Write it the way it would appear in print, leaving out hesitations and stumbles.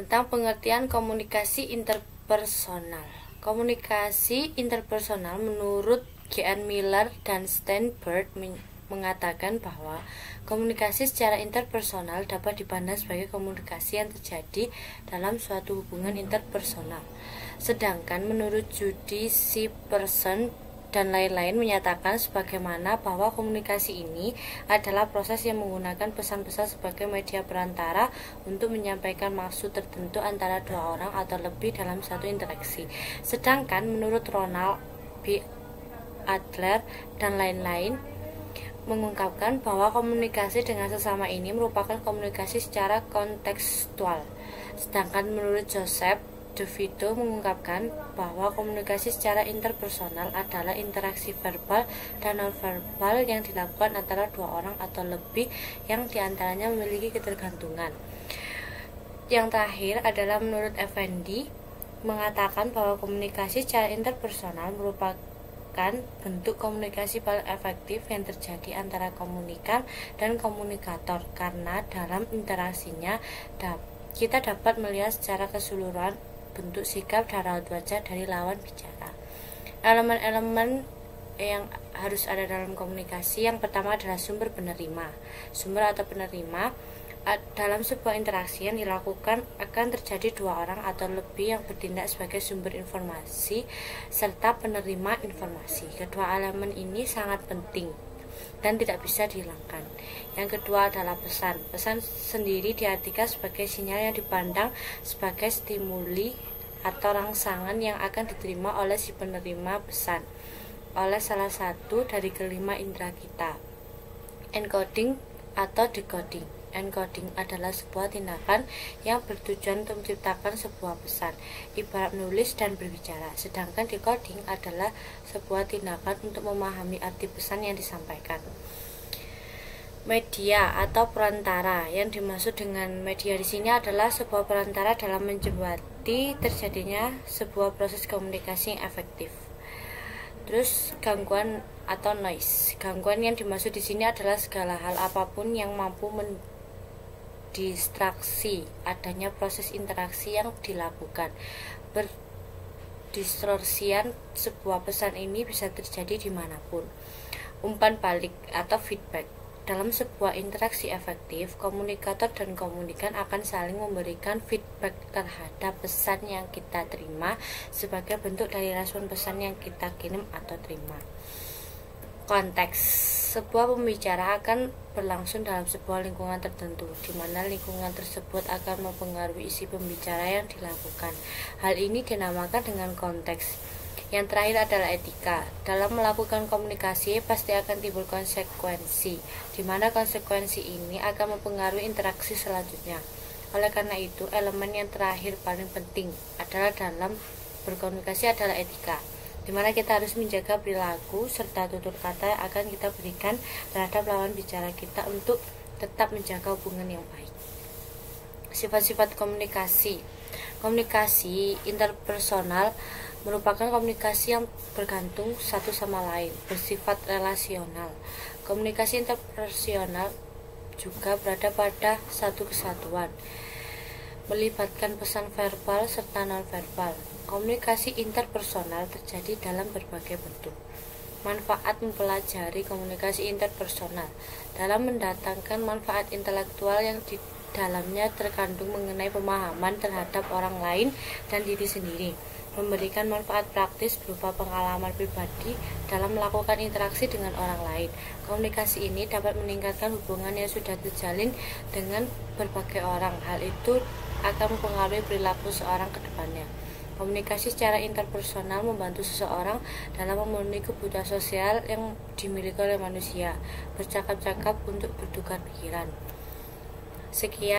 tentang pengertian komunikasi interpersonal. Komunikasi interpersonal menurut G.N. Miller dan Steinberg mengatakan bahwa komunikasi secara interpersonal dapat dipandang sebagai komunikasi yang terjadi dalam suatu hubungan interpersonal. Sedangkan menurut Judy C. Pearson dan lain-lain menyatakan sebagaimana bahwa komunikasi ini adalah proses yang menggunakan pesan-pesan sebagai media perantara untuk menyampaikan maksud tertentu antara dua orang atau lebih dalam satu interaksi. Sedangkan menurut Ronald B. Adler dan lain-lain mengungkapkan bahwa komunikasi dengan sesama ini merupakan komunikasi secara kontekstual. Sedangkan menurut Joseph De Vito mengungkapkan bahwa komunikasi secara interpersonal adalah interaksi verbal dan nonverbal yang dilakukan antara dua orang atau lebih yang diantaranya memiliki ketergantungan. Yang terakhir adalah menurut Effendi mengatakan bahwa komunikasi secara interpersonal merupakan bentuk komunikasi paling efektif yang terjadi antara komunikan dan komunikator, karena dalam interaksinya kita dapat melihat secara keseluruhan bentuk sikap dan raut wajah dari lawan bicara. Elemen-elemen yang harus ada dalam komunikasi yang pertama adalah sumber penerima. Sumber atau penerima dalam sebuah interaksi yang dilakukan akan terjadi dua orang atau lebih yang bertindak sebagai sumber informasi serta penerima informasi. Kedua elemen ini sangat penting dan tidak bisa dihilangkan. Yang kedua adalah pesan. Pesan sendiri diartikan sebagai sinyal yang dipandang sebagai stimuli atau rangsangan yang akan diterima oleh si penerima pesan oleh salah satu dari kelima indera kita. Encoding atau decoding. Encoding adalah sebuah tindakan yang bertujuan untuk menciptakan sebuah pesan, ibarat menulis dan berbicara. Sedangkan decoding adalah sebuah tindakan untuk memahami arti pesan yang disampaikan. Media atau perantara. Yang dimaksud dengan media di sini adalah sebuah perantara dalam menjembati terjadinya sebuah proses komunikasi yang efektif. Terus gangguan atau noise. Gangguan yang dimaksud di sini adalah segala hal apapun yang mampu distraksi adanya proses interaksi yang dilakukan. Berdistorsian sebuah pesan ini bisa terjadi dimanapun. Umpan balik atau feedback. Dalam sebuah interaksi efektif, komunikator dan komunikan akan saling memberikan feedback terhadap pesan yang kita terima sebagai bentuk dari respon pesan yang kita kirim atau terima. Konteks. Sebuah pembicaraan akan berlangsung dalam sebuah lingkungan tertentu, di mana lingkungan tersebut akan mempengaruhi isi pembicaraan yang dilakukan. Hal ini dinamakan dengan konteks. Yang terakhir adalah etika. Dalam melakukan komunikasi pasti akan timbul konsekuensi, di mana konsekuensi ini akan mempengaruhi interaksi selanjutnya. Oleh karena itu, elemen yang terakhir paling penting adalah dalam berkomunikasi adalah etika, di mana kita harus menjaga perilaku serta tutur kata yang akan kita berikan terhadap lawan bicara kita untuk tetap menjaga hubungan yang baik. Sifat-sifat komunikasi. Komunikasi interpersonal merupakan komunikasi yang bergantung satu sama lain, bersifat relasional. Komunikasi interpersonal juga berada pada satu kesatuan, melibatkan pesan verbal serta non-verbal. Komunikasi interpersonal terjadi dalam berbagai bentuk. Manfaat mempelajari komunikasi interpersonal dalam mendatangkan manfaat intelektual yang di dalamnya terkandung mengenai pemahaman terhadap orang lain dan diri sendiri. Memberikan manfaat praktis berupa pengalaman pribadi dalam melakukan interaksi dengan orang lain. Komunikasi ini dapat meningkatkan hubungan yang sudah terjalin dengan berbagai orang. Hal itu akan mempengaruhi perilaku seorang ke depannya. Komunikasi secara interpersonal membantu seseorang dalam memenuhi kebutuhan sosial yang dimiliki oleh manusia, bercakap-cakap untuk bertukar pikiran. Sekian.